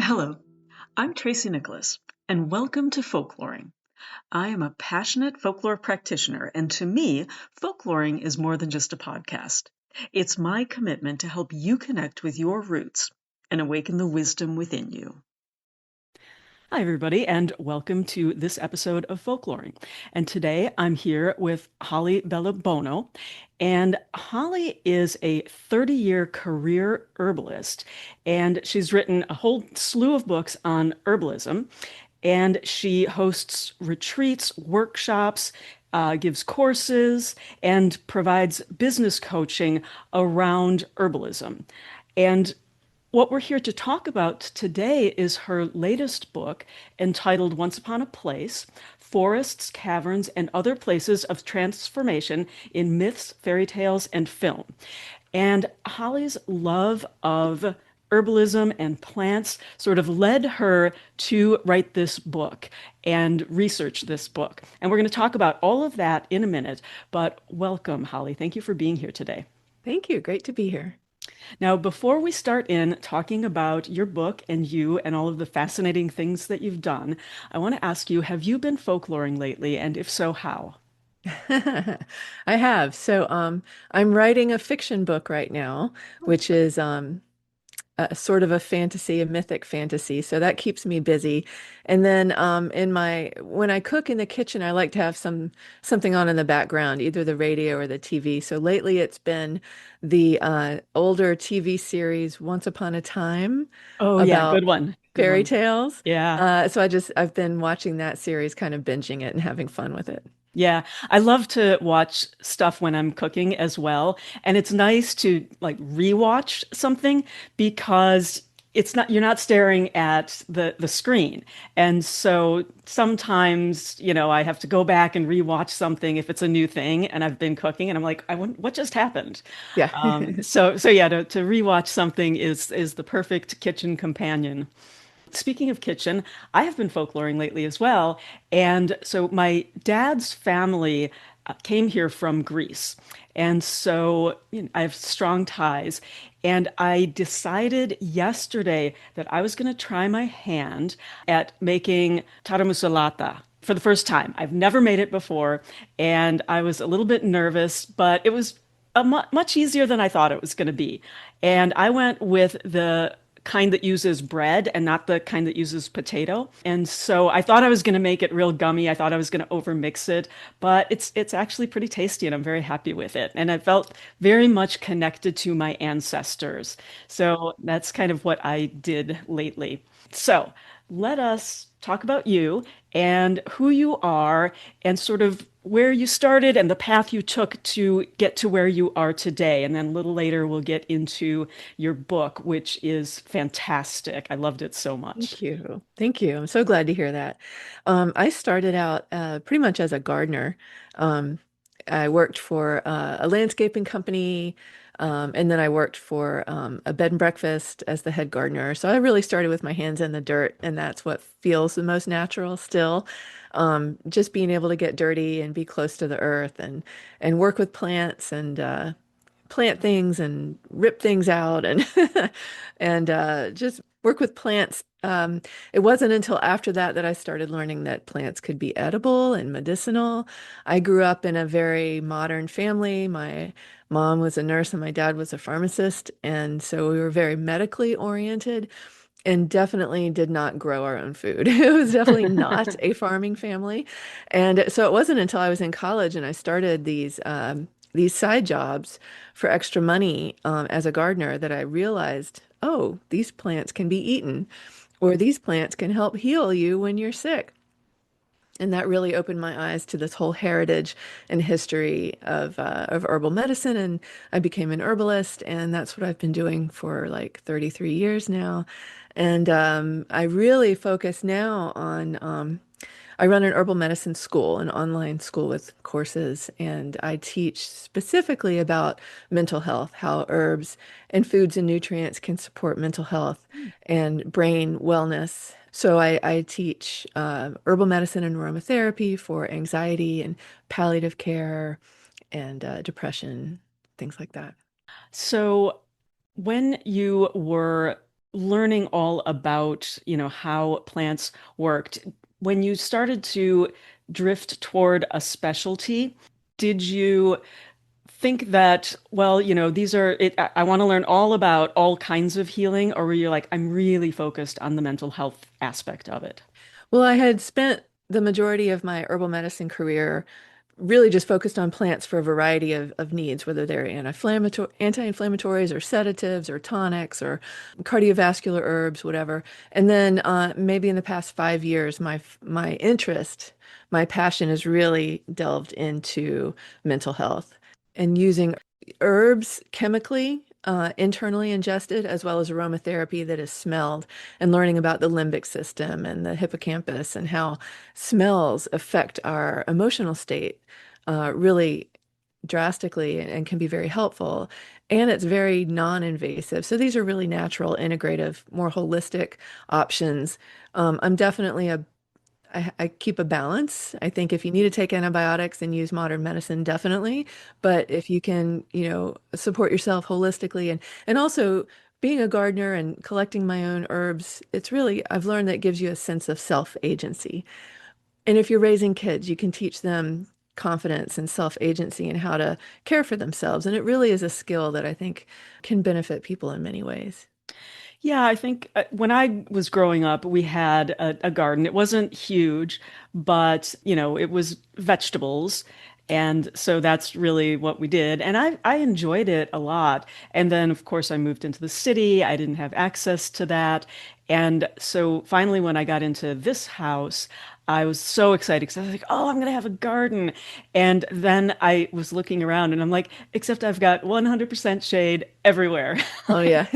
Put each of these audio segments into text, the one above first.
Hello, I'm Tracy Nicholas, and welcome to Folkloring. I am a passionate folklore practitioner, and to me, folkloring is more than just a podcast. It's my commitment to help you connect with your roots and awaken the wisdom within you. Hi, everybody, and welcome to this episode of Folkloring. And today I'm here with Holly Bellebuono. And Holly is a 30-year career herbalist, and she's written a whole slew of books on herbalism. And she hosts retreats, workshops, gives courses, and provides business coaching around herbalism. And what we're here to talk about today is her latest book entitled Once Upon a Place: Forests, Caverns, and Other Places of Transformation in Myths, Fairy Tales, and Film. And Holly's love of herbalism and plants sort of led her to write this book and research this book. And we're going to talk about all of that in a minute. But welcome, Holly. Thank you for being here today. Thank you. Great to be here. Now, before we start in talking about your book and you and all of the fascinating things that you've done, I want to ask you, have you been folkloring lately? And if so, how? I have. I'm writing a fiction book right now, which is a sort of a fantasy, a mythic fantasy. So that keeps me busy. And then when I cook in the kitchen, I like to have something on in the background, either the radio or the TV. So lately it's been the older TV series Once Upon a Time Oh, yeah, good about one. Good fairy one. tales. Yeah. I've been watching that series, kind of binging it and having fun with it. Yeah, I love to watch stuff when I'm cooking as well. And it's nice to like rewatch something because it's not you're not staring at the screen. And so sometimes, I have to go back and rewatch something if it's a new thing and I've been cooking and I'm like, what just happened? Yeah. So yeah, to rewatch something is the perfect kitchen companion. Speaking of kitchen, I have been folkloring lately as well. And so my dad's family came here from Greece. And so I have strong ties. And I decided yesterday that I was going to try my hand at making taramusalata for the first time. I've never made it before. And I was a little bit nervous, but it was much easier than I thought it was going to be. And I went with the kind that uses bread and not the kind that uses potato. And so I thought I was going to make it real gummy. I thought I was going to overmix it, but it's actually pretty tasty and I'm very happy with it. And I felt very much connected to my ancestors. So that's kind of what I did lately. So let us talk about you and who you are and sort of where you started and the path you took to get to where you are today. And then a little later, we'll get into your book, which is fantastic. I loved it so much. Thank you. Thank you. I'm so glad to hear that. I started out pretty much as a gardener. Um, I worked for a landscaping company, and then I worked for a bed and breakfast as the head gardener. So I really started with my hands in the dirt, and that's what feels the most natural still. Just being able to get dirty and be close to the earth and work with plants and plant things and rip things out and just work with plants. It wasn't until after that that I started learning that plants could be edible and medicinal. I grew up in a very modern family. My mom was a nurse and my dad was a pharmacist, and so we were very medically oriented and definitely did not grow our own food. It was definitely not a farming family. And so it wasn't until I was in college and I started these side jobs for extra money as a gardener that I realized, oh, these plants can be eaten, or these plants can help heal you when you're sick. And that really opened my eyes to this whole heritage and history of herbal medicine. And I became an herbalist, and that's what I've been doing for like 33 years now. And I really focus now on I run an herbal medicine school, an online school with courses, and I teach specifically about mental health, how herbs and foods and nutrients can support mental health and brain wellness. So I teach herbal medicine and aromatherapy for anxiety and palliative care and depression, things like that. So when you were learning all about, how plants worked, when you started to drift toward a specialty, did you think that, well, I want to learn all about all kinds of healing, or were you like, I'm really focused on the mental health aspect of it? Well, I had spent the majority of my herbal medicine career really just focused on plants for a variety of needs, whether they're anti-inflammatories or sedatives or tonics or cardiovascular herbs, whatever. And then maybe in the past 5 years, my interest, my passion has really delved into mental health and using herbs chemically, internally ingested, as well as aromatherapy that is smelled, and learning about the limbic system and the hippocampus and how smells affect our emotional state really drastically and can be very helpful. And it's very non-invasive. So these are really natural, integrative, more holistic options. I'm definitely I keep a balance. I think if you need to take antibiotics and use modern medicine, definitely. But if you can, support yourself holistically and also being a gardener and collecting my own herbs, I've learned that gives you a sense of self-agency. And if you're raising kids, you can teach them confidence and self-agency and how to care for themselves. And it really is a skill that I think can benefit people in many ways. Yeah, I think when I was growing up, we had a garden. It wasn't huge, but it was vegetables. And so that's really what we did. And I enjoyed it a lot. And then, of course, I moved into the city. I didn't have access to that. And so finally, when I got into this house, I was so excited because I was like, oh, I'm going to have a garden. And then I was looking around and I'm like, except I've got 100% shade everywhere. Oh, yeah.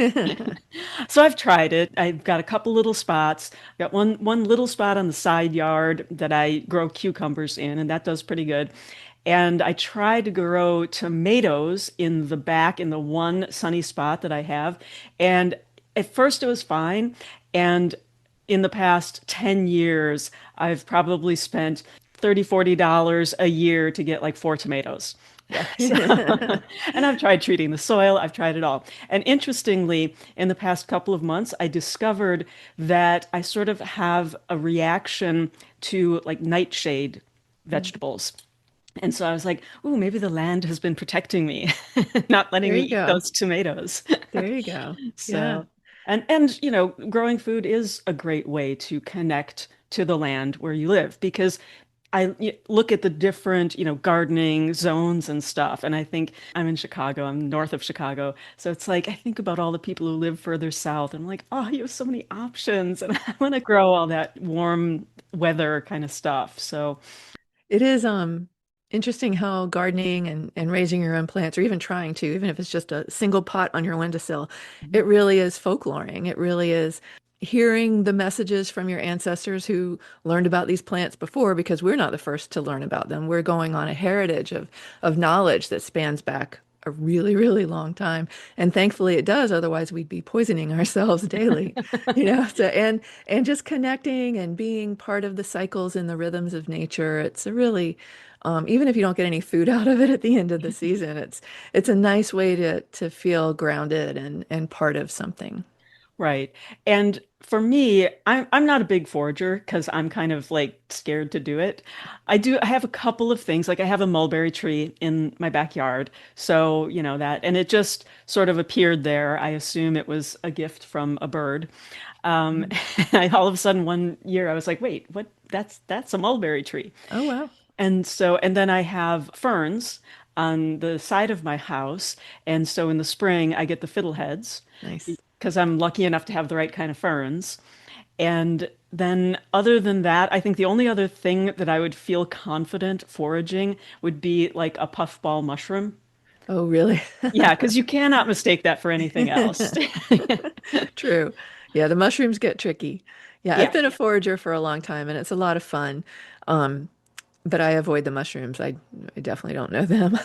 So I've tried it. I've got a couple little spots. Got one little spot on the side yard that I grow cucumbers in, and that does pretty good. And I tried to grow tomatoes in the back in the one sunny spot that I have. And at first it was fine. And in the past 10 years, I've probably spent $30, $40 a year to get like 4 tomatoes. Yeah. So, and I've tried treating the soil, I've tried it all. And interestingly, in the past couple of months, I discovered that I sort of have a reaction to like nightshade vegetables. And so I was like, oh, maybe the land has been protecting me, not letting There me you eat go. those tomatoes. There you go. Yeah. So, growing food is a great way to connect to the land where you live because look at the different, gardening zones and stuff. And I think I'm in Chicago, I'm north of Chicago. So it's like I think about all the people who live further south and I'm like, oh, you have so many options. And I want to grow all that warm weather kind of stuff. So It is interesting how gardening and raising your own plants, or even trying to, even if it's just a single pot on your windowsill, it really is folkloring. It really is hearing the messages from your ancestors who learned about these plants before, because we're not the first to learn about them. We're going on a heritage of knowledge that spans back a really, really long time. And thankfully it does, otherwise we'd be poisoning ourselves daily. So and just connecting and being part of the cycles and the rhythms of nature. It's a really even if you don't get any food out of it at the end of the season, it's a nice way to feel grounded and part of something. right. And for me, I'm not a big forager because I'm kind of like scared to do it. I have a couple of things. Like I have a mulberry tree in my backyard. So, that, and it just sort of appeared there. I assume it was a gift from a bird. Um, Mhm. all of a sudden one year I was like, wait, what? That's a mulberry tree. Oh, wow. And then I have ferns on the side of my house. And so in the spring, I get the fiddleheads Nice. because I'm lucky enough to have the right kind of ferns. And then, other than that, I think the only other thing that I would feel confident foraging would be like a puffball mushroom. Oh, really? Yeah, because you cannot mistake that for anything else. True. Yeah, the mushrooms get tricky. Yeah, I've Yeah. been a forager for a long time and it's a lot of fun. Um, but I avoid the mushrooms. I definitely don't know them.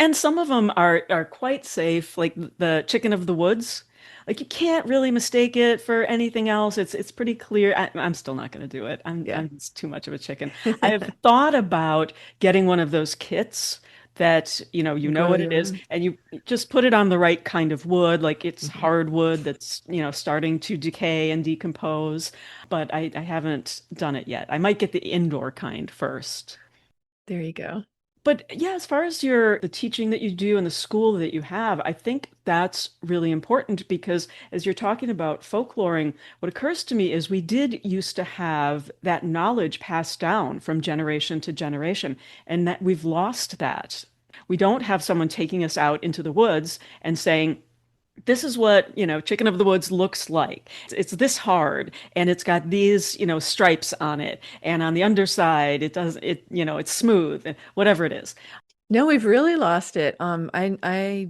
And some of them are quite safe, like the chicken of the woods. Like you can't really mistake it for anything else. It's pretty clear. I'm still not going to do it. I'm Yeah. I'm just too much of a chicken. I have thought about getting one of those kits that, you know Grow what it your is, own. and you just put it on the right kind of wood, like it's Mhm. hardwood that's, starting to decay and decompose. But I haven't done it yet. I might get the indoor kind first. There you go. But yeah, as far as the teaching that you do and the school that you have, I think that's really important because as you're talking about folkloring, what occurs to me is we did used to have that knowledge passed down from generation to generation, and that we've lost that. We don't have someone taking us out into the woods and saying, this is what, Chicken of the Woods looks like. It's this hard and it's got these, stripes on it. And on the underside, it's smooth, whatever it is. No, we've really lost it. I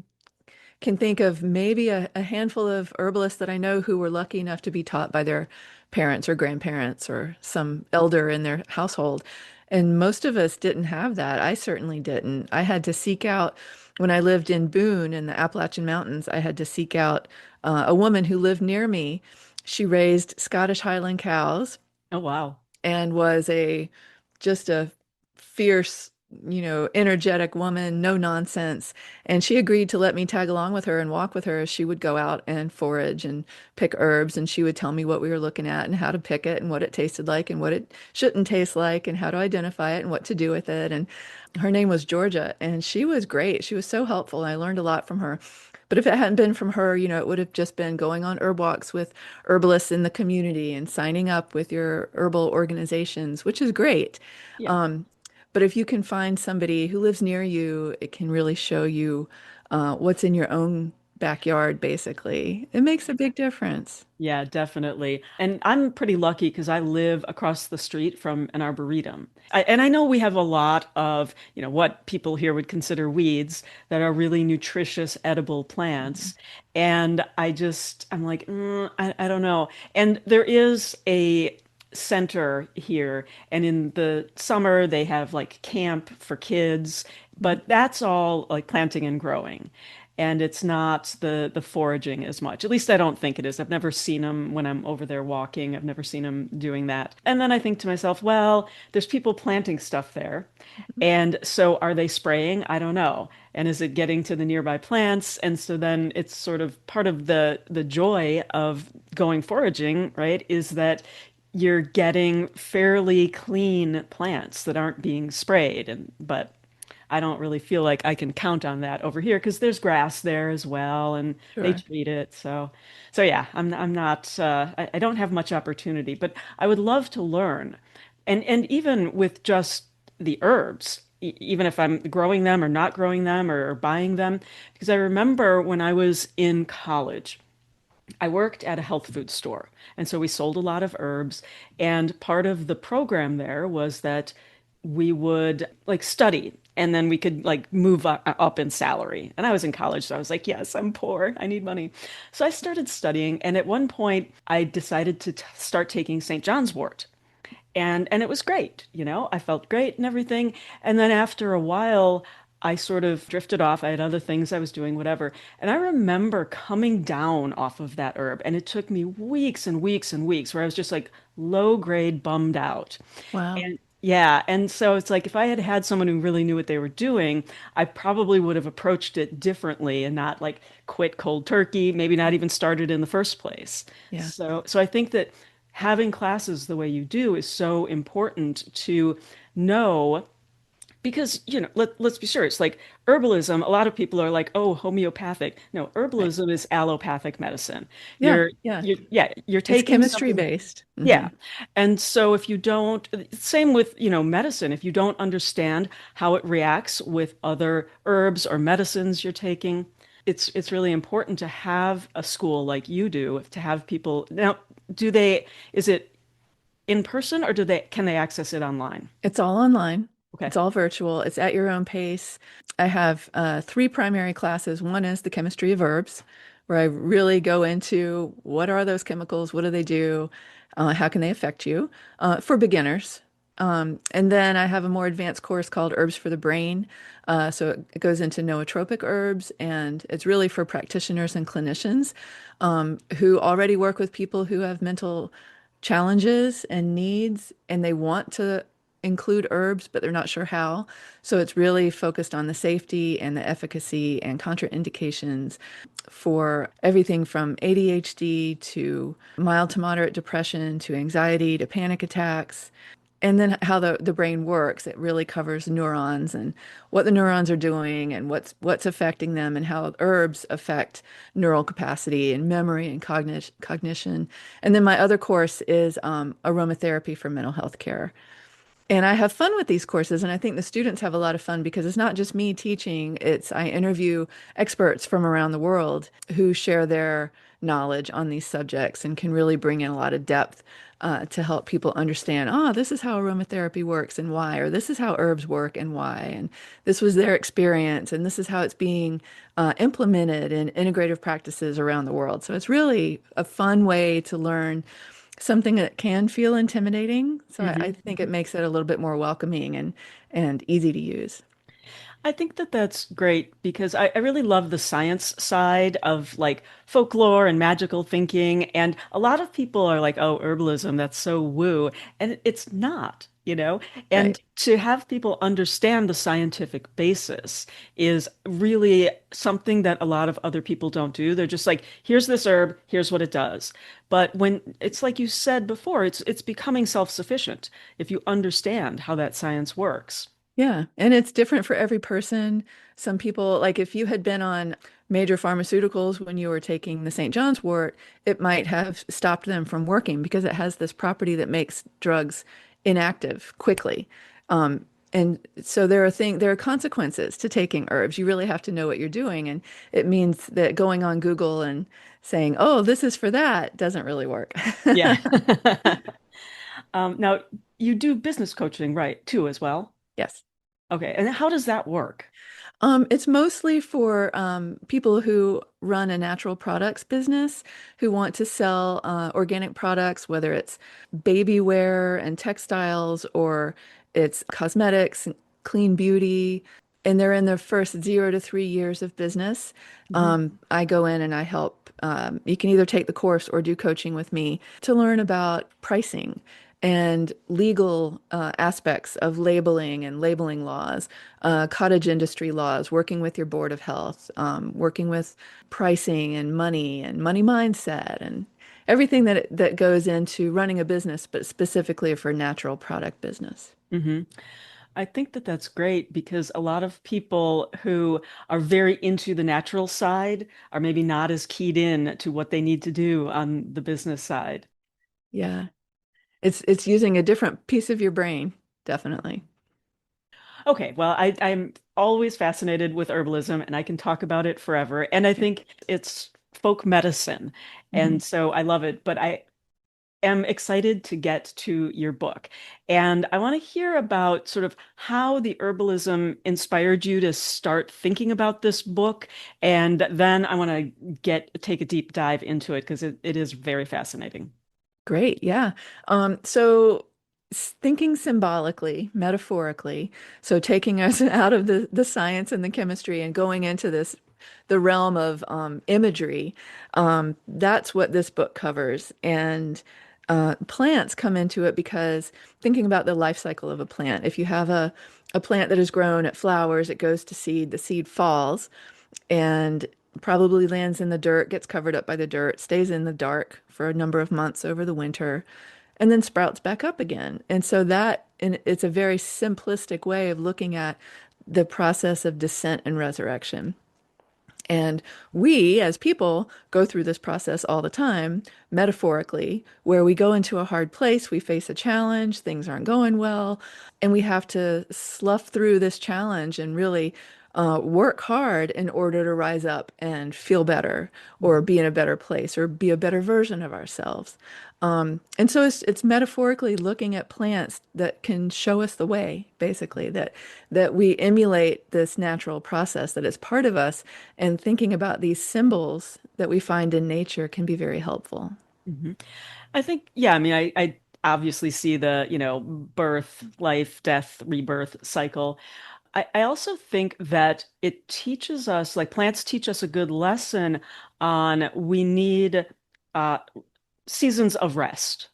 can think of maybe a handful of herbalists that I know who were lucky enough to be taught by their parents or grandparents or some elder in their household. And most of us didn't have that. I certainly didn't. I had to seek out, when I lived in Boone in the Appalachian Mountains, I had to seek out a woman who lived near me. She raised Scottish Highland cows Oh, wow. and was just a fierce, energetic woman, no nonsense. And she agreed to let me tag along with her and walk with her as she would go out and forage and pick herbs. And she would tell me what we were looking at and how to pick it and what it tasted like and what it shouldn't taste like and how to identify it and what to do with it. And her name was Georgia, and she was great. She was so helpful. And I learned a lot from her. But if it hadn't been from her, it would have just been going on herb walks with herbalists in the community and signing up with your herbal organizations, which is great. Yeah. Um, but if you can find somebody who lives near you, it can really show you what's in your own backyard, basically. It makes a big difference. Yeah, definitely. And I'm pretty lucky because I live across the street from an arboretum. And I know we have a lot of, what people here would consider weeds that are really nutritious, edible Mhm. plants. And I'm like, I don't know. And there is a center here, and in the summer they have like camp for kids, Mhm. but that's all like planting and growing. And it's not the foraging as much. At least I don't think it is. I've never seen them when I'm over there walking. I've never seen them doing that. And then I think to myself, well, there's people planting stuff there. And so are they spraying? I don't know. And is it getting to the nearby plants? And so then it's sort of part of the joy of going foraging, right? Is that you're getting fairly clean plants that aren't being sprayed. But I don't really feel like I can count on that over here because there's grass there as well, and they Sure. treat it. So yeah, I'm not I don't have much opportunity, but I would love to learn. And even with just the herbs, even if I'm growing them or not growing them or buying them, because I remember when I was in college, I worked at a health food store, and so we sold a lot of herbs. And part of the program there was that we would like study and then we could like move up in salary. And I was in college, so I was like, yes, I'm poor. I need money. So I started studying. And at one point, I decided to start taking St. John's wort. And it was great, I felt great and everything. And then after a while, I sort of drifted off. I had other things I was doing, whatever. And I remember coming down off of that herb, and it took me weeks and weeks and weeks where I was just like low grade bummed out. Wow. And yeah, and so it's like if I had had someone who really knew what they were doing, I probably would have approached it differently and not like quit cold turkey, maybe not even started in the first place. Yeah. So I think that having classes the way you do is so important to know because let's be serious, like herbalism, a lot of people are like, oh, homeopathic. No, Right. herbalism is allopathic medicine. Yeah. Yeah. You're It's taking chemistry something. based. Yeah. And so if you don't, same with, medicine, if you don't understand how it reacts with other herbs or medicines you're taking, it's really important to have a school like you do, to have people. Now, is it in person or can they access it online? It's all online. Okay. It's all virtual. It's at your own pace. I have three primary classes. One is the chemistry of herbs, where I really go into what are those chemicals, what do they do, how can they affect you, for beginners. And then I have a more advanced course called Herbs for the Brain. So it goes into nootropic herbs, and it's really for practitioners and clinicians who already work with people who have mental challenges and needs, and they want to include herbs, but they're not sure how. So it's really focused on the safety and the efficacy and contraindications for everything from ADHD to mild to moderate depression to anxiety to panic attacks. And then how the brain works. It really covers neurons and what the neurons are doing and what's affecting them and how herbs affect neural capacity and memory and cognition. And then my other course is aromatherapy for mental health care. And I have fun with these courses, and I think the students have a lot of fun because it's not just me teaching, it's I interview experts from around the world who share their knowledge on these subjects and can really bring in a lot of depth to help people understand, oh, this is how aromatherapy works and why, or this is how herbs work and why, and this was their experience, and this is how it's being implemented in integrative practices around the world. So it's really a fun way to learn something that can feel intimidating. So I Mhm. think it makes it a little bit more welcoming and easy to use. I think that that's great because I really love the science side of like folklore and magical thinking. And a lot of people are like, oh, herbalism, that's so woo. And it's not, you know? Right. And to have people understand the scientific basis is really something that a lot of other people don't do. They're just like, here's this herb, here's what it does. But when it's like you said before, it's becoming self-sufficient if you understand how that science works. Yeah. And it's different for every person. Some people, like if you had been on major pharmaceuticals when you were taking the St. John's wort, it might have stopped them from working because it has this property that makes drugs inactive quickly. And so there are consequences to taking herbs. You really have to know what you're doing. And it means that going on Google and saying, oh, this is for that doesn't really work. Yeah. Now, you do business coaching, right, too, as well? Yes. Okay. And how does that work? It's mostly for people who run a natural products business who want to sell organic products, whether it's baby wear and textiles or it's cosmetics, clean beauty, and they're in their first 0 to 3 years of business. Mhm. I go in and I help. You can either take the course or do coaching with me to learn about pricing and legal aspects of labeling and labeling laws, cottage industry laws, working with your board of health, working with pricing and money mindset and everything that goes into running a business, but specifically for natural product business. hmm I think that that's great because a lot of people who are very into the natural side are maybe not as keyed in to what they need to do on the business side. Yeah, it's using a different piece of your brain, definitely. Okay, well, I'm always fascinated with herbalism and I can talk about it forever. And I think it's folk medicine. Mhm. And so I love it. But I am excited to get to your book. And I want to hear about sort of how the herbalism inspired you to start thinking about this book. And then I want to take a deep dive into it because it is very fascinating. Great, yeah. So thinking symbolically, metaphorically, so taking us out of the science and the chemistry and going into the realm of imagery, that's what this book covers. And plants come into it because thinking about the life cycle of a plant, if you have a plant that is grown, it flowers, it goes to seed, the seed falls and probably lands in the dirt, gets covered up by the dirt, stays in the dark for a number of months over the winter, and then sprouts back up again. And so and it's a very simplistic way of looking at the process of descent and resurrection. And we, as people, go through this process all the time, metaphorically, where we go into a hard place, we face a challenge, things aren't going well, and we have to slough through this challenge and really work hard in order to rise up and feel better or Mhm. be in a better place or be a better version of ourselves. And so it's metaphorically looking at plants that can show us the way, basically, that we emulate this natural process that is part of us, and thinking about these symbols that we find in nature can be very helpful. Mhm. I think, yeah, I mean, I obviously see the, birth, life, death, rebirth cycle. I also think that it teaches us, like plants teach us a good lesson on we need uh, seasons of rest,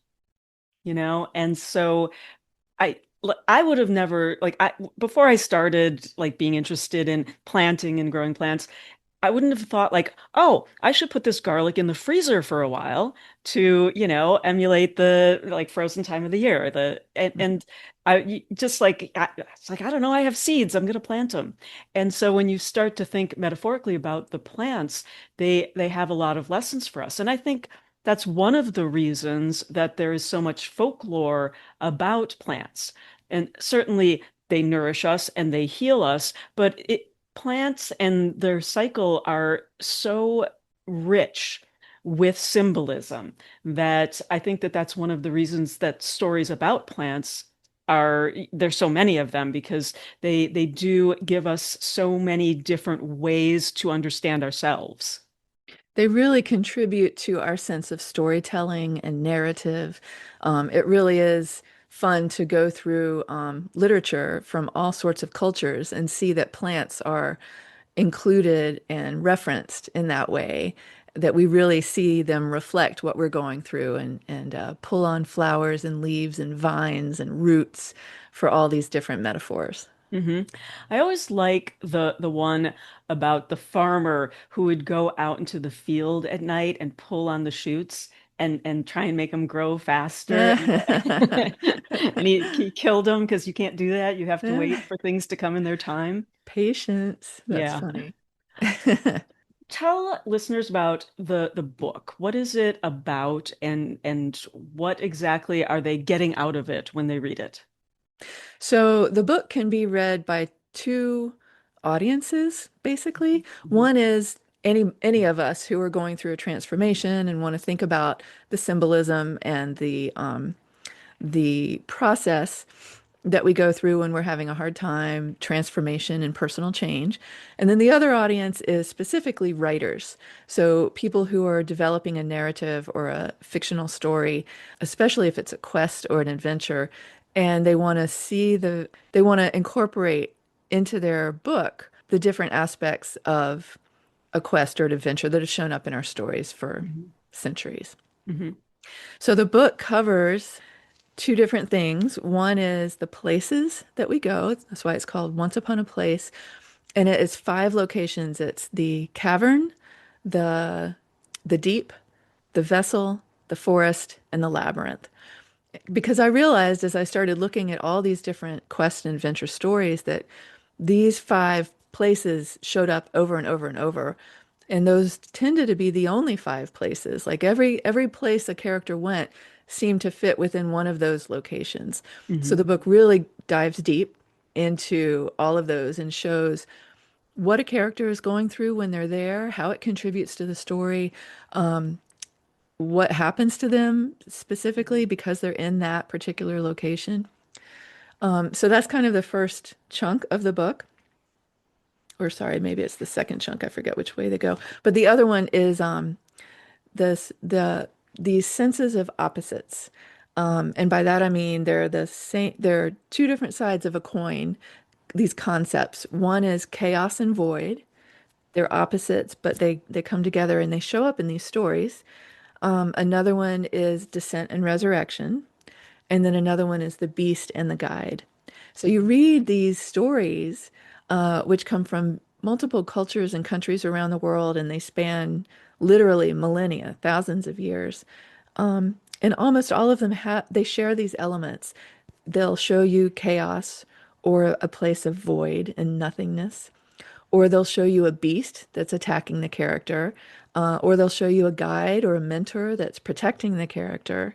And so I would have never like I before I started like being interested in planting and growing plants, I wouldn't have thought like, oh, I should put this garlic in the freezer for a while to, emulate the like frozen time of the year. And just like it's like I don't know, I have seeds, I'm going to plant them. And so when you start to think metaphorically about the plants, they have a lot of lessons for us. And I think that's one of the reasons that there is so much folklore about plants. And certainly they nourish us and they heal us, but plants and their cycle are so rich with symbolism that I think that that's one of the reasons that stories about plants are there's so many of them because they do give us so many different ways to understand ourselves. They really contribute to our sense of storytelling and narrative. It really is fun to go through literature from all sorts of cultures and see that plants are included and referenced in that way, that we really see them reflect what we're going through and pull on flowers and leaves and vines and roots for all these different metaphors. hmm I always like the one about the farmer who would go out into the field at night and pull on the shoots and try and make them grow faster. And he killed them because you can't do that. You have to wait for things to come in their time. Patience. That's Yeah. funny. Tell listeners about the book. What is it about and what exactly are they getting out of it when they read it? So the book can be read by two audiences, basically. Mhm. One is any of us who are going through a transformation and want to think about the symbolism and the process that we go through when we're having a hard time, transformation and personal change. And then the other audience is specifically writers. So people who are developing a narrative or a fictional story, especially if it's a quest or an adventure, and they want to incorporate into their book the different aspects of a quest or an adventure that has shown up in our stories for Mhm. centuries. Mhm. So the book covers two different things. One is the places that we go. That's why it's called Once Upon a Place. And it is five locations. It's the cavern, the the deep, the vessel, the forest, and the labyrinth. Because I realized as I started looking at all these different quest and adventure stories that these five places showed up over and over and over. And those tended to be the only five places. Like every place a character went seemed to fit within one of those locations. So Mhm. the book really dives deep into all of those and shows what a character is going through when they're there, how it contributes to the story, what happens to them specifically because they're in that particular location. So that's kind of the first chunk of the book. Or sorry, maybe it's the second chunk. I forget which way they go. But the other one is this these senses of opposites. And by that I mean they're the same, they're two different sides of a coin, these concepts. One is chaos and void. They're opposites, but they come together and they show up in these stories. Another one is descent and resurrection. And then another one is the beast and the guide. So you read these stories, which come from multiple cultures and countries around the world, and they span literally millennia, thousands of years. And almost all of them have they share these elements. They'll show you chaos or a place of void and nothingness, or they'll show you a beast that's attacking the character, or they'll show you a guide or a mentor that's protecting the character.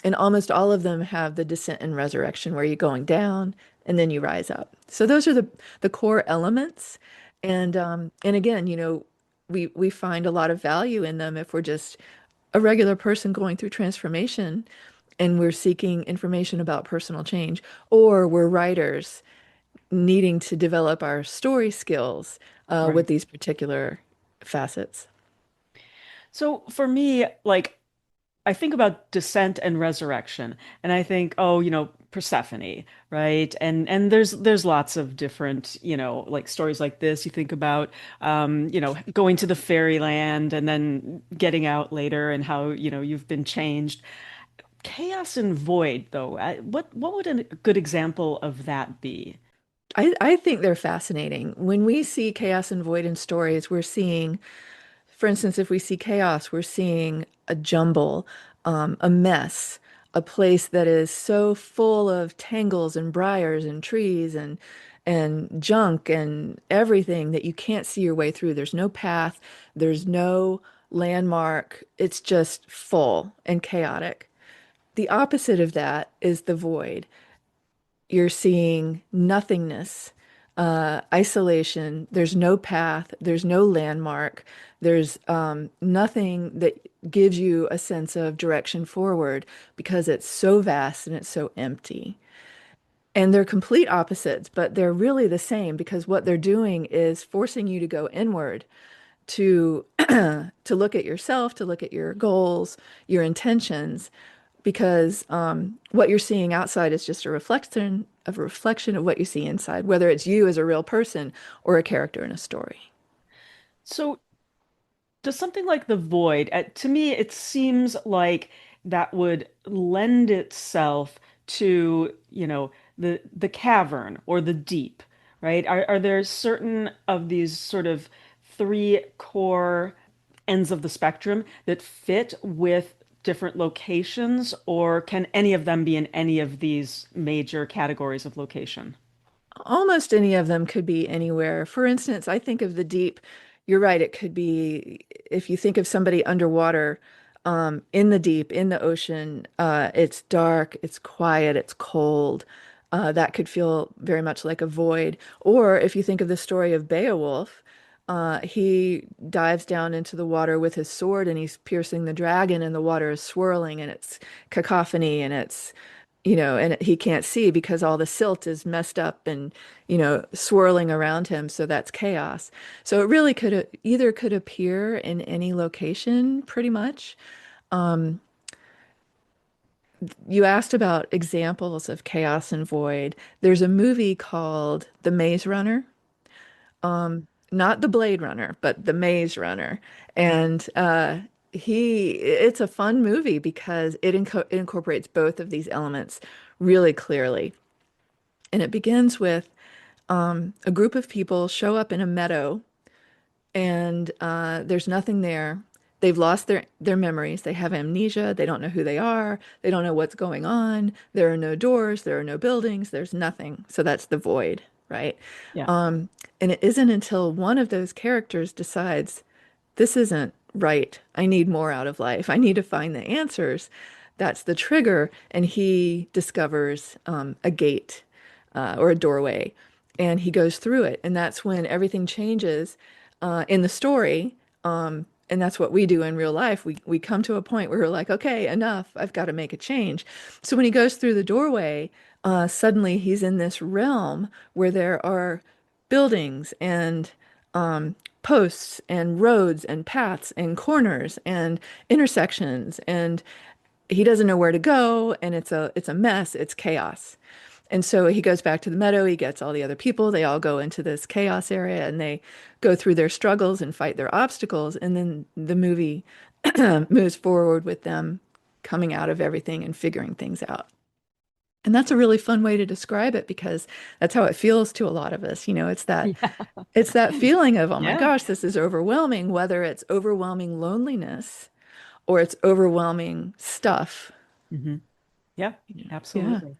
And almost all of them have the descent and resurrection where you're going down and then you rise up. So those are the core elements. And again, we find a lot of value in them if we're just a regular person going through transformation and we're seeking information about personal change, or we're writers needing to develop our story skills with Right. these particular facets. So for me, like I think about descent and resurrection, and I think, oh, Persephone, right? And there's lots of different, like stories like this. You think about, going to the fairyland and then getting out later, and how you've been changed. chaos and void, though, what would a good example of that be? I think they're fascinating. When we see chaos and void in stories, we're seeing, for instance, if we see chaos, we're seeing a jumble, a mess, a place that is so full of tangles and briars and trees and junk and everything that you can't see your way through. There's no path, there's no landmark. It's just full and chaotic. The opposite of that is the void. You're seeing nothingness, isolation. There's no path, there's no landmark, there's nothing that gives you a sense of direction forward because it's so vast and it's so empty. And they're complete opposites, but they're really the same because what they're doing is forcing you to go inward, to to look at yourself, to look at your goals, your intentions, because what you're seeing outside is just a reflection of what you see inside, whether it's you as a real person or a character in a story. So does something like the void, to me, it seems like that would lend itself to, the cavern or the deep, right? Are there certain of these sort of three core ends of the spectrum that fit with different locations, or can any of them be in any of these major categories of location? Almost any of them could be anywhere. For instance, I think of the deep. You're right. It could be if you think of somebody underwater, in the deep, in the ocean. It's dark, it's quiet, it's cold. That could feel very much like a void. Or if you think of the story of Beowulf, he dives down into the water with his sword and he's piercing the dragon, and the water is swirling and it's cacophony and and he can't see because all the silt is messed up and, swirling around him. So that's chaos. So it really could appear in any location, pretty much. Um, you asked about examples of chaos and void. There's a movie called The Maze Runner. Not the Blade Runner, but the Maze Runner. And it's a fun movie because it incorporates both of these elements really clearly. And it begins with a group of people show up in a meadow, and there's nothing there. They've lost their memories. They have amnesia. They don't know who they are. They don't know what's going on. There are no doors. There are no buildings. There's nothing. So that's the void, right? Yeah. And it isn't until one of those characters decides, this isn't right. I need more out of life. I need to find the answers. That's the trigger. And he discovers a gate or a doorway, and he goes through it. And that's when everything changes in the story. And that's what we do in real life. We come to a point where we're like, okay, enough. I've got to make a change. So when he goes through the doorway, suddenly he's in this realm where there are buildings and posts and roads and paths and corners and intersections, and he doesn't know where to go, and it's a mess, it's chaos. And so he goes back to the meadow, he gets all the other people, they all go into this chaos area and they go through their struggles and fight their obstacles, and then the movie moves forward with them coming out of everything and figuring things out. And that's a really fun way to describe it because that's how it feels to a lot of us. Yeah. It's that feeling of, oh my Yeah. gosh, this is overwhelming, whether it's overwhelming loneliness or it's overwhelming stuff. Hmm. Yeah, Yeah. absolutely.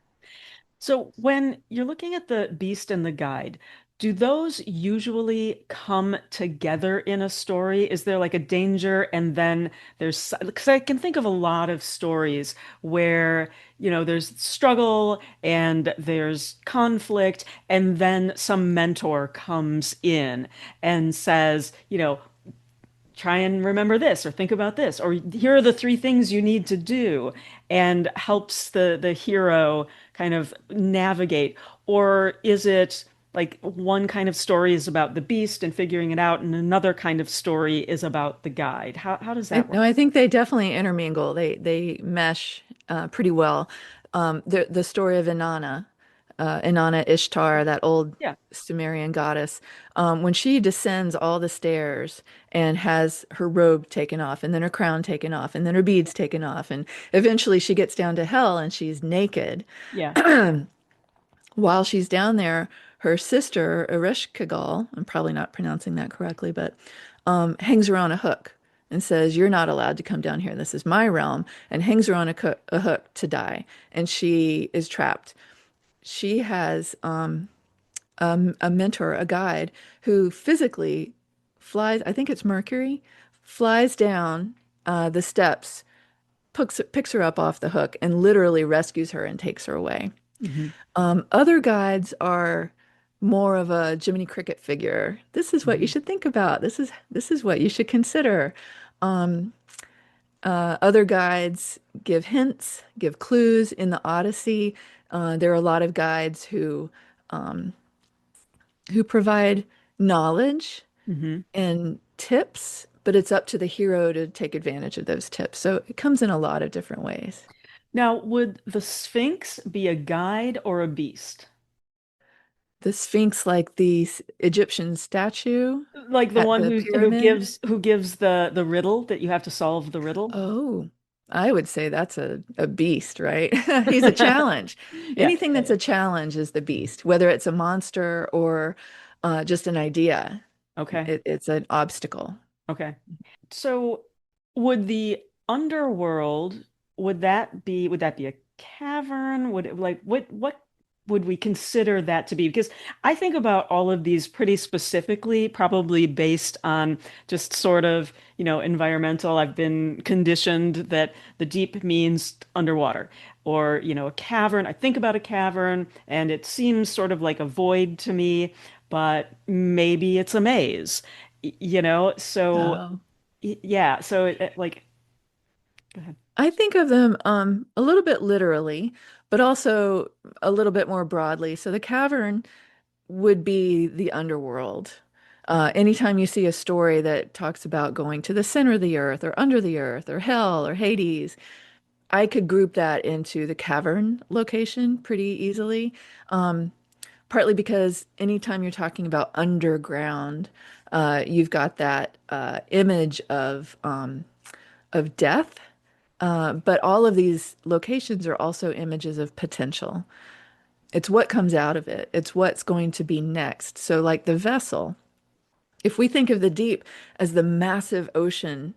So when you're looking at the beast and the guide, do those usually come together in a story? Is there like a danger and then because I can think of a lot of stories where, there's struggle and there's conflict, and then some mentor comes in and says, try and remember this or think about this, or here are the three things you need to do, and helps the hero kind of navigate. Or is it like one kind of story is about the beast and figuring it out and another kind of story is about the guide? How does that No, work? I think they definitely intermingle. They mesh pretty well. The story of Inanna, Inanna Ishtar, that old Yeah. Sumerian goddess, when she descends all the stairs and has her robe taken off, and then her crown taken off, and then her beads taken off, and eventually she gets down to hell and she's naked. Yeah. While she's down there, her sister, Ereshkigal, I'm probably not pronouncing that correctly, but hangs her on a hook and says, "You're not allowed to come down here. This is my realm," and hangs her on a hook to die. And she is trapped. She has a mentor, a guide, who physically flies, I think it's Mercury, flies down the steps, picks her up off the hook, and literally rescues her and takes her away. Hmm. Other guides are more of a Jiminy Cricket figure. This is what you Hmm. should think about. This is what you should consider. Um, Other guides give hints, give clues. In the Odyssey, there are a lot of guides who provide knowledge Hmm. and tips, but it's up to the hero to take advantage of those tips. So it comes in a lot of different ways. Now, would the Sphinx be a guide or a beast? The Sphinx, like the Egyptian statue Like the at one the who pyramid. gives the riddle that you have to solve the riddle? Oh, I would say that's a beast, right? He's a challenge. Yeah. Anything Yeah, that's yeah. a challenge is the beast, whether it's a monster or just an idea. Okay. It's an obstacle. Okay. So would the underworld, would that be a cavern? Would it, like what would we consider that to be? Because I think about all of these pretty specifically, probably based on just sort of, environmental. I've been conditioned that the deep means underwater. Or, a cavern. I think about a cavern and it seems sort of like a void to me, but maybe it's a maze. So Oh. yeah, so like, go ahead. I think of them a little bit literally, but also a little bit more broadly. So the cavern would be the underworld. Anytime you see a story that talks about going to the center of the earth or under the earth or hell or Hades, I could group that into the cavern location pretty easily. Um, Partly because anytime you're talking about underground, you've got that image of death. But all of these locations are also images of potential. It's what comes out of it. It's what's going to be next. So, like the vessel, if we think of the deep as the massive ocean,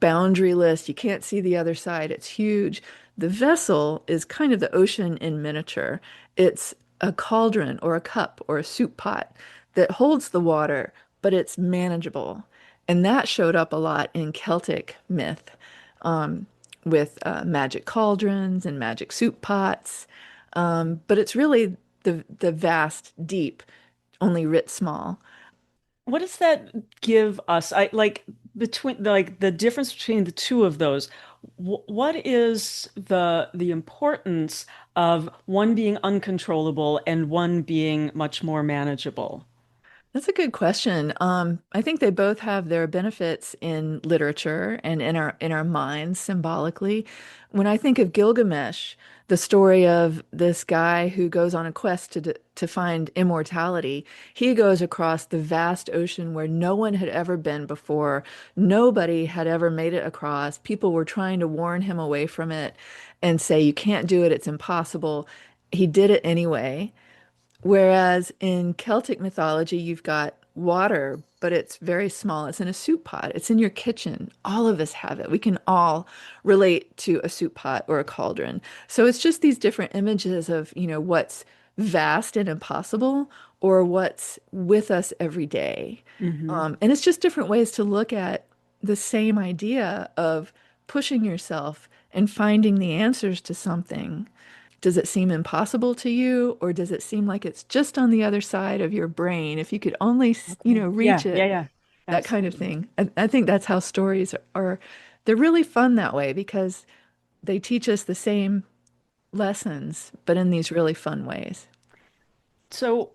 boundaryless, you can't see the other side, it's huge. The vessel is kind of the ocean in miniature. It's a cauldron or a cup or a soup pot that holds the water, but it's manageable. And that showed up a lot in Celtic myth, um, with magic cauldrons and magic soup pots. But it's really the vast deep, only writ small. What does that give us? I like between like the difference between the two of those. What is the importance of one being uncontrollable and one being much more manageable? That's a good question. I think they both have their benefits in literature and in our minds symbolically. When I think of Gilgamesh, the story of this guy who goes on a quest to find immortality, he goes across the vast ocean where no one had ever been before. Nobody had ever made it across. People were trying to warn him away from it and say, "You can't do it, it's impossible." He did it anyway. Whereas in Celtic mythology, you've got water, but it's very small. It's in a soup pot. It's in your kitchen. All of us have it. We can all relate to a soup pot or a cauldron. So it's just these different images of, what's vast and impossible or what's with us every day. Hmm. And it's just different ways to look at the same idea of pushing yourself and finding the answers to something. Does it seem impossible to you, or does it seem like it's just on the other side of your brain? If you could only, Okay. reach Yeah, yeah, it, yeah. that kind of Absolutely. thing. I think that's how stories are. They're really fun that way because they teach us the same lessons, but in these really fun ways. So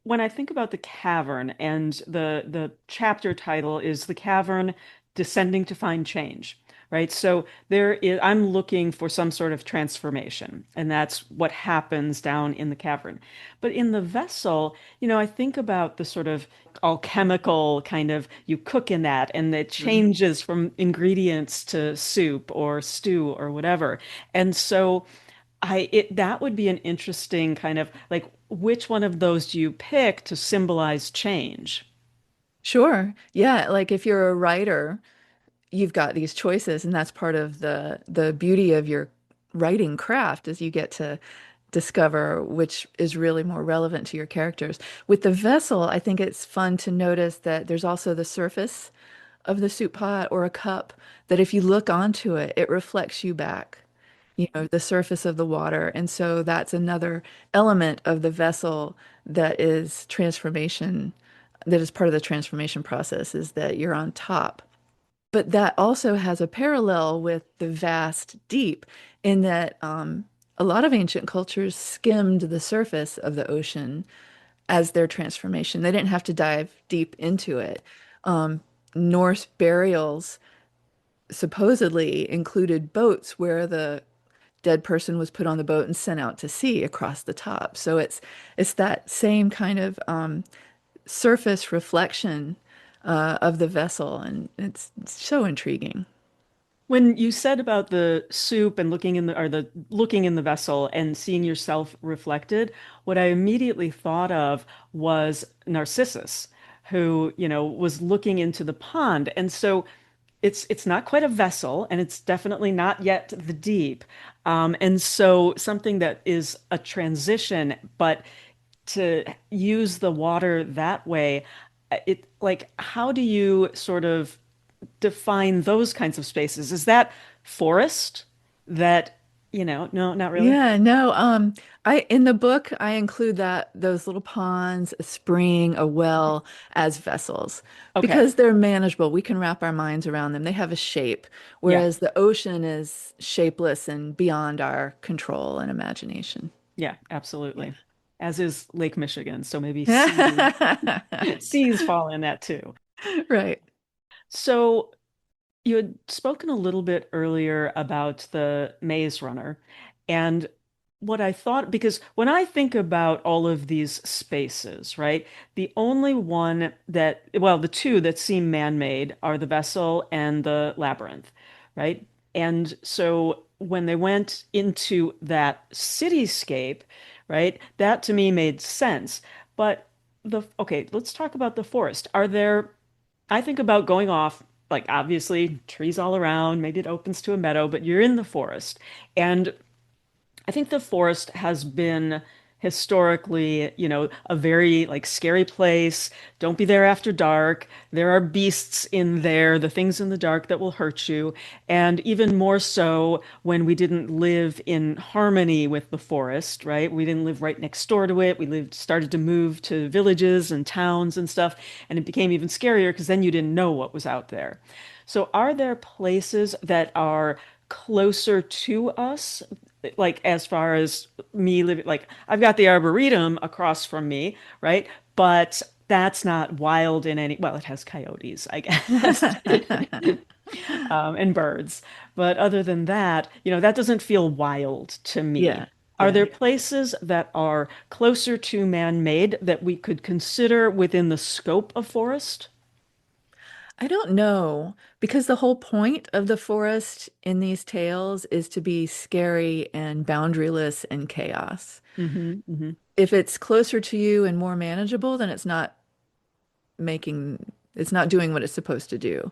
when I think about the cavern and the chapter title is The Cavern Descending to Find Change. right? So I'm looking for some sort of transformation, and that's what happens down in the cavern. But in the vessel, I think about the sort of alchemical kind of you cook in that, and it Mhm. changes from ingredients to soup or stew or whatever. And so that would be an interesting kind of like which one of those do you pick to symbolize change? Sure. Yeah, like if you're a writer, you've got these choices, and that's part of the beauty of your writing craft is you get to discover which is really more relevant to your characters. With the vessel, I think it's fun to notice that there's also the surface of the soup pot or a cup that if you look onto it, it reflects you back, the surface of the water. And so that's another element of the vessel that is transformation, that is part of the transformation process, is that you're on top. But that also has a parallel with the vast deep, in that a lot of ancient cultures skimmed the surface of the ocean as their transformation. They didn't have to dive deep into it. Um, Norse burials supposedly included boats where the dead person was put on the boat and sent out to sea across the top. So it's that same kind of surface reflection of the vessel, and it's so intriguing. When you said about the soup and looking in the vessel and seeing yourself reflected, what I immediately thought of was Narcissus, who, was looking into the pond. And so it's not quite a vessel, and it's definitely not yet the deep. And so something that is a transition, but to use the water that way, how do you sort of define those kinds of spaces? Is that forest that, no, not really? Yeah, no, I in the book I include that those little ponds, a spring, a well as vessels Okay. because they're manageable. We can wrap our minds around them. They have a shape, Yeah. whereas the ocean is shapeless and beyond our control and imagination. Yeah, Yeah. absolutely. As is Lake Michigan. So maybe seas fall in that too. Right. So you had spoken a little bit earlier about the Maze Runner. And what I thought, because when I think about all of these spaces, right, the only one the two that seem man-made are the vessel and the labyrinth, right? And so when they went into that cityscape, right, that to me made sense. But okay, let's talk about the forest. I think about going off, like obviously trees all around, maybe it opens to a meadow, but you're in the forest. And I think the forest has been historically, a very like scary place. Don't be there after dark. There are beasts in there, the things in the dark that will hurt you. And even more so when we didn't live in harmony with the forest, right? We didn't live right next door to it. Started to move to villages and towns and stuff, and it became even scarier because then you didn't know what was out there. So are there places that are closer to us, like as far as me living, like I've got the arboretum across from me, right? But that's not wild in any, well, it has coyotes, I guess, and birds. But other than that, that doesn't feel wild to me. Yeah. Are Yeah. there places that are closer to man-made that we could consider within the scope of forest? I don't know because the whole point of the forest in these tales is to be scary and boundaryless and chaos. Hmm. If it's closer to you and more manageable, then it's not doing what it's supposed to do.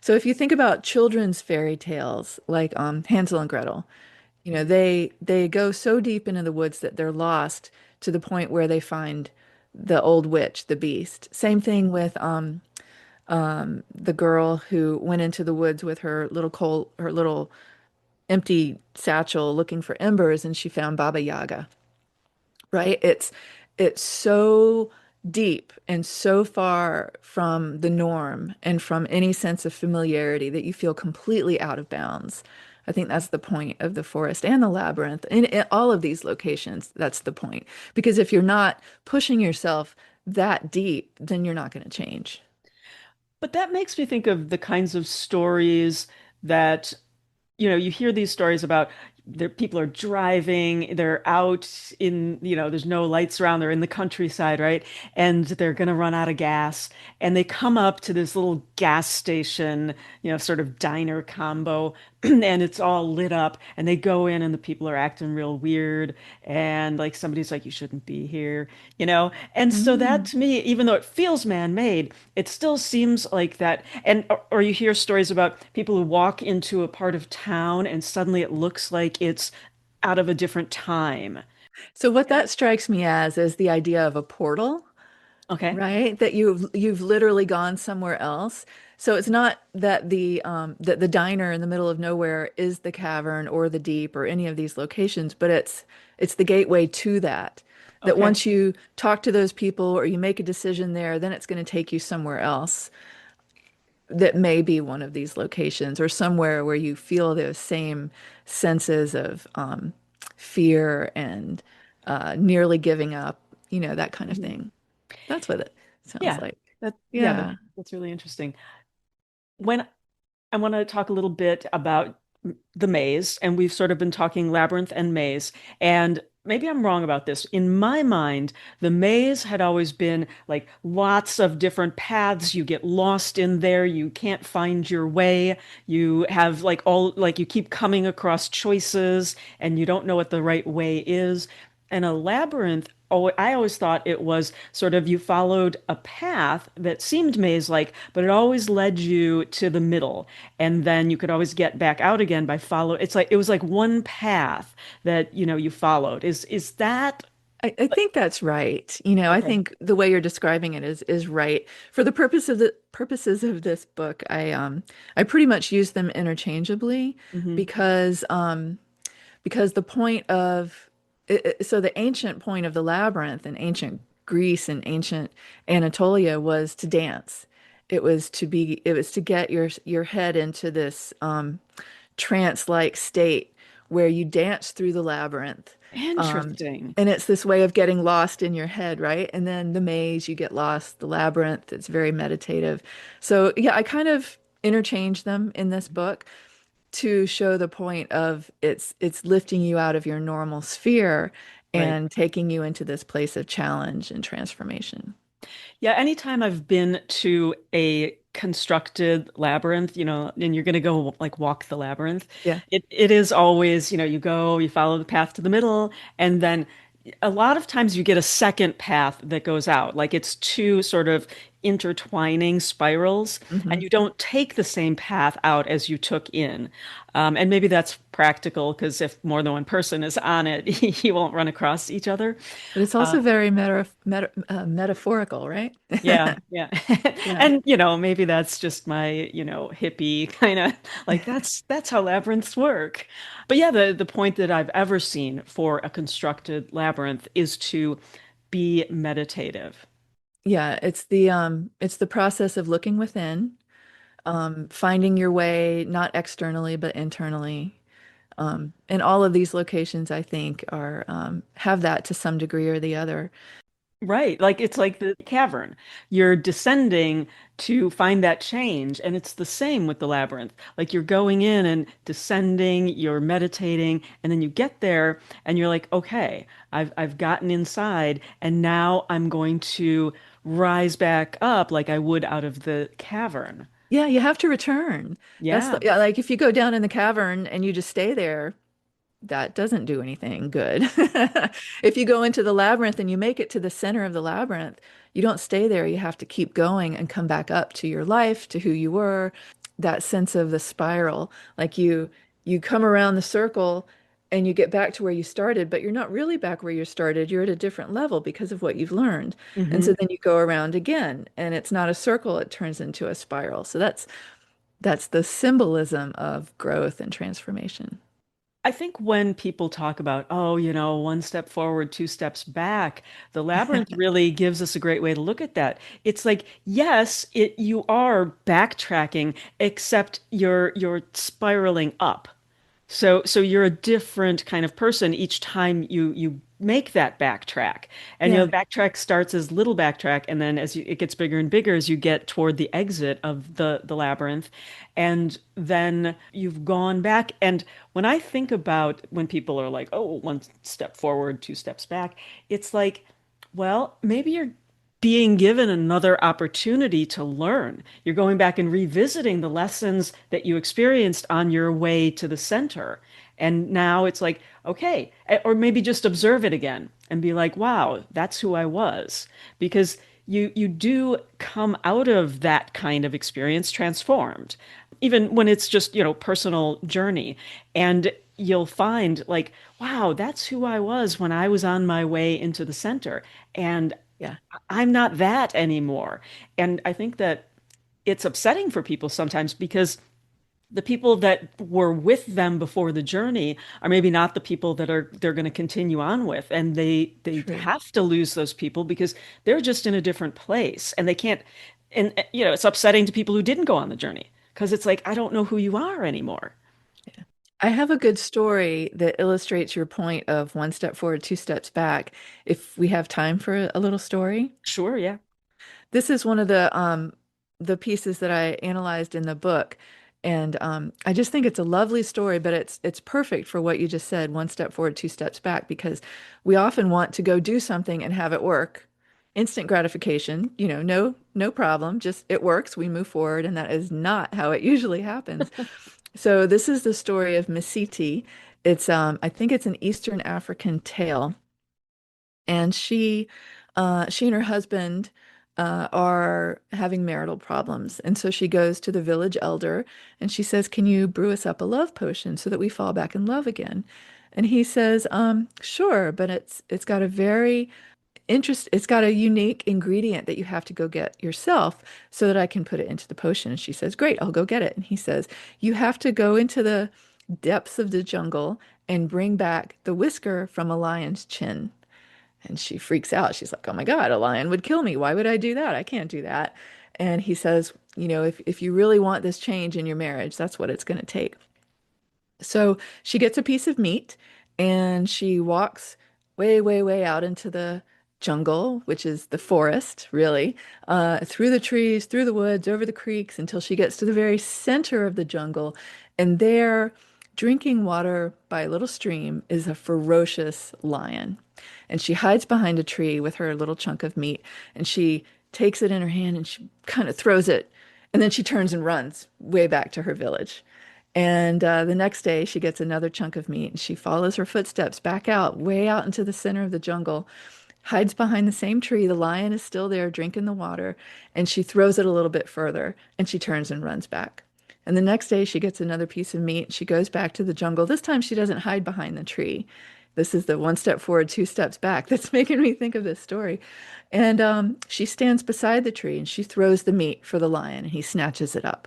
So if you think about children's fairy tales like Hansel and Gretel, they go so deep into the woods that they're lost to the point where they find the old witch, the beast. Same thing with the girl who went into the woods with her little empty satchel looking for embers, and she found Baba Yaga, right? It's so deep and so far from the norm and from any sense of familiarity that you feel completely out of bounds. I think that's the point of the forest and the labyrinth. In all of these locations, that's the point. Because if you're not pushing yourself that deep, then you're not going to change. But that makes me think of the kinds of stories that you hear these stories about people are driving, they're out in, there's no lights around, they're in the countryside, right? And they're going to run out of gas. And they come up to this little gas station, sort of diner combo, and it's all lit up. And they go in, and the people are acting real weird. And like somebody's like, you shouldn't be here, you know? And so that Mm. to me, even though it feels man-made, it still seems like that. And or you hear stories about people who walk into a part of town and suddenly it looks like it's out of a different time. So what that strikes me as is the idea of a portal, Okay. right? That you've literally gone somewhere else. So it's not that the diner in the middle of nowhere is the cavern or the deep or any of these locations, but it's the gateway to that. That Okay. once you talk to those people or you make a decision there, then it's going to take you somewhere else that may be one of these locations or somewhere where you feel those same senses of fear and nearly giving up, that kind of Mhm. thing. That's what it sounds Yeah. like. That, Yeah. that's really interesting. When I want to talk a little bit about the maze, and we've sort of been talking labyrinth and maze. And maybe I'm wrong about this. In my mind, the maze had always been like lots of different paths. You get lost in there. You can't find your way. You have like you keep coming across choices and you don't know what the right way is. And a labyrinth, oh, I always thought it was sort of you followed a path that seemed maze-like, but it always led you to the middle. And then you could always get back out again by follow. It's like it was like one path that, you followed. Is that I think that's right. I okay? think the way you're describing it is right. For the purposes of this book, I pretty much use them interchangeably Hmm. because because the point of so the ancient point of the labyrinth in ancient Greece and ancient Anatolia was to dance. It was to get your head into this trance-like state where you dance through the labyrinth. Um, Interesting. and it's this way of getting lost in your head, right? And then the maze, you get lost, the labyrinth, it's very meditative. So yeah, I kind of interchange them in this book to show the point of it's lifting you out of your normal sphere Right. and taking you into this place of challenge and transformation. Yeah, anytime I've been to a constructed labyrinth, and you're going to go like walk the labyrinth, Yeah. it is always, you go, you follow the path to the middle, and then a lot of times you get a second path that goes out. Like it's two sort of intertwining spirals, and Hmm. you don't take the same path out as you took in. And maybe that's practical because if more than one person is on it, you won't run across each other. But it's Uh, also very metaphorical, right? Yeah, yeah. Yeah. And maybe that's just my, hippie kind of like that's how labyrinths work. But yeah, the point that I've ever seen for a constructed labyrinth is to be meditative. Yeah, it's the process of looking within, finding your way not externally but internally. And all of these locations, I think, are have that to some degree or the other. Right. Like it's like the cavern. You're descending to find that change. And it's the same with the labyrinth. Like you're going in and descending, you're meditating, and then you get there and you're like, okay, I've gotten inside, and now I'm going to rise back up like I would out of the cavern. Yeah, you have to return. Yeah. Yeah, like if you go down in the cavern and you just stay there, that doesn't do anything good. If you go into the labyrinth and you make it to the center of the labyrinth, you don't stay there. You have to keep going and come back up to your life, to who you were. That sense of the spiral, like you come around the circle and you get back to where you started, but you're not really back where you started. You're at a different level because of what you've learned. And Hmm. so then you go around again, and it's not a circle, it turns into a spiral. So that's the symbolism of growth and transformation. I think when people talk about, oh, one step forward, two steps back, the labyrinth really gives us a great way to look at that. It's like, yes, you are backtracking, except you're spiraling up. So you're a different kind of person each time you make that backtrack. And Yeah. the backtrack starts as little backtrack, and then it gets bigger and bigger as you get toward the exit of the labyrinth. And then you've gone back. And when I think about when people are like, oh, one step forward, two steps back, it's like, well, maybe you're being given another opportunity to learn. You're going back and revisiting the lessons that you experienced on your way to the center. And now it's like, okay, or maybe just observe it again and be like, wow, that's who I was. Because you do come out of that kind of experience transformed, even when it's just, personal journey. And you'll find like, wow, that's who I was when I was on my way into the center. And Yeah. I'm not that anymore. And I think that it's upsetting for people sometimes because the people that were with them before the journey are maybe not the people that they're going to continue on with, and they True. have to lose those people because they're just in a different place and they can't. And it's upsetting to people who didn't go on the journey because it's like, I don't know who you are anymore. Yeah. I have a good story that illustrates your point of one step forward, two steps back. If we have time for a little story. Sure, yeah. This is one of the pieces that I analyzed in the book. And I just think it's a lovely story, but it's perfect for what you just said, one step forward, two steps back, because we often want to go do something and have it work. Instant gratification, no problem, just it works, we move forward, and that is not how it usually happens. So this is the story of Misiti. It's I think it's an Eastern African tale, and she and her husband are having marital problems. And so she goes to the village elder and she says, "Can you brew us up a love potion so that we fall back in love again?" And he says, "Sure, but it's got a very it's got a unique ingredient that you have to go get yourself so that I can put it into the potion." And she says, "Great, I'll go get it." And he says, "You have to go into the depths of the jungle and bring back the whisker from a lion's chin." And she freaks out. She's like, "Oh my God, a lion would kill me. Why would I do that? I can't do that." And he says, if you really want this change in your marriage, that's what it's going to take. So she gets a piece of meat and she walks way, way, way out into the jungle, which is the forest, really, through the trees, through the woods, over the creeks, until she gets to the very center of the jungle. And there, drinking water by a little stream, is a ferocious lion. And she hides behind a tree with her little chunk of meat and she takes it in her hand and she kind of throws it. And then she turns and runs way back to her village. And the next day, she gets another chunk of meat and she follows her footsteps back out, way out into the center of the jungle, hides behind the same tree. The lion is still there drinking the water, and she throws it a little bit further and she turns and runs back. And the next day, she gets another piece of meat. She goes back to the jungle. This time, she doesn't hide behind the tree. This is the one step forward, two steps back that's making me think of this story. And she stands beside the tree and she throws the meat for the lion and he snatches it up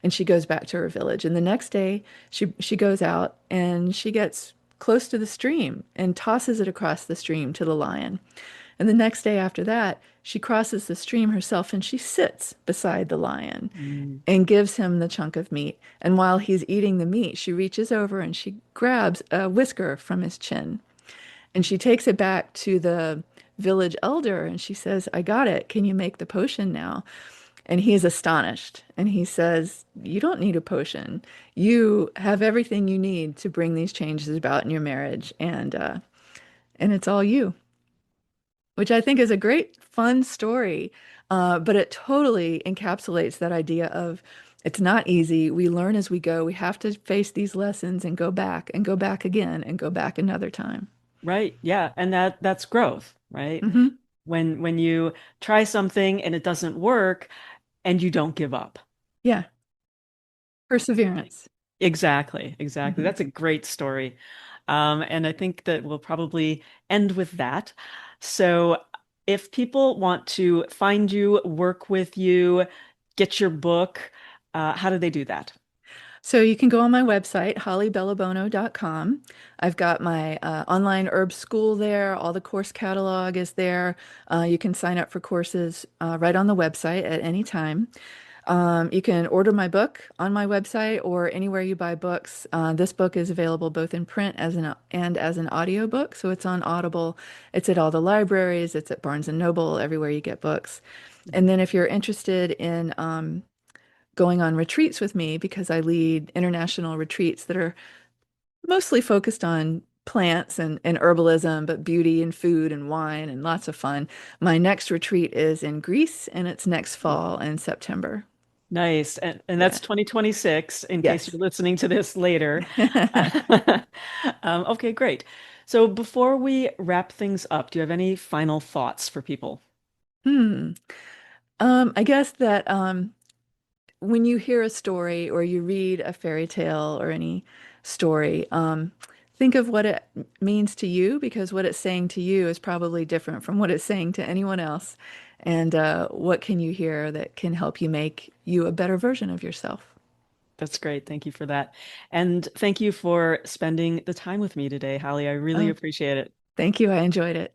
and she goes back to her village. And the next day, she goes out and she gets close to the stream and tosses it across the stream to the lion. And the next day after that, she crosses the stream herself and she sits beside the lion Mm. and gives him the chunk of meat. And while he's eating the meat, she reaches over and she grabs a whisker from his chin and she takes it back to the village elder and she says, "I got it. Can you make the potion now?" And he's astonished. And he says, "You don't need a potion. You have everything you need to bring these changes about in your marriage. And it's all you," which I think is a great, fun story. But it totally encapsulates that idea of it's not easy. We learn as we go. We have to face these lessons and go back again and go back another time. Right. Yeah. And that's growth, right? Hmm. When you try something and it doesn't work and you don't give up. Yeah. Perseverance. Exactly, exactly. Hmm. That's a great story. And I think that we'll probably end with that. So if people want to find you, work with you, get your book, how do they do that? So you can go on my website, hollybellebuono.com. I've got my online herb school there. All the course catalog is there. You can sign up for courses right on the website at any time. You can order my book on my website or anywhere you buy books. This book is available both in print and as an audio book. So it's on Audible. It's at all the libraries. It's at Barnes and Noble, everywhere you get books. And then if you're interested in going on retreats with me, because I lead international retreats that are mostly focused on plants and herbalism, but beauty and food and wine and lots of fun. My next retreat is in Greece and it's next fall in September. Nice. And Yeah. that's 2026 in case Yes. you're listening to this later. Okay, great. So before we wrap things up, do you have any final thoughts for people? Hmm. I guess that when you hear a story or you read a fairy tale or any story, think of what it means to you because what it's saying to you is probably different from what it's saying to anyone else. And what can you hear that can help you make you a better version of yourself? That's great. Thank you for that. And thank you for spending the time with me today, Holly. I really Oh, appreciate it. thank you. I enjoyed it.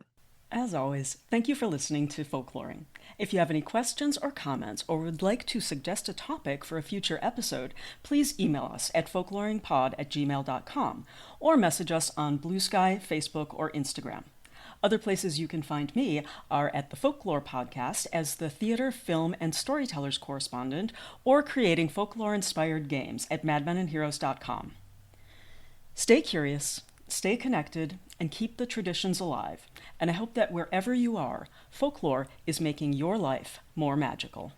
As always, thank you for listening to Folkloring. If you have any questions or comments or would like to suggest a topic for a future episode, please email us at folkloringpod@gmail.com or message us on Blue Sky, Facebook, or Instagram. Other places you can find me are at the Folklore Podcast as the theater, film, and storytellers correspondent or creating folklore-inspired games at madmenandheroes.com. Stay curious, stay connected, and keep the traditions alive. And I hope that wherever you are, folklore is making your life more magical.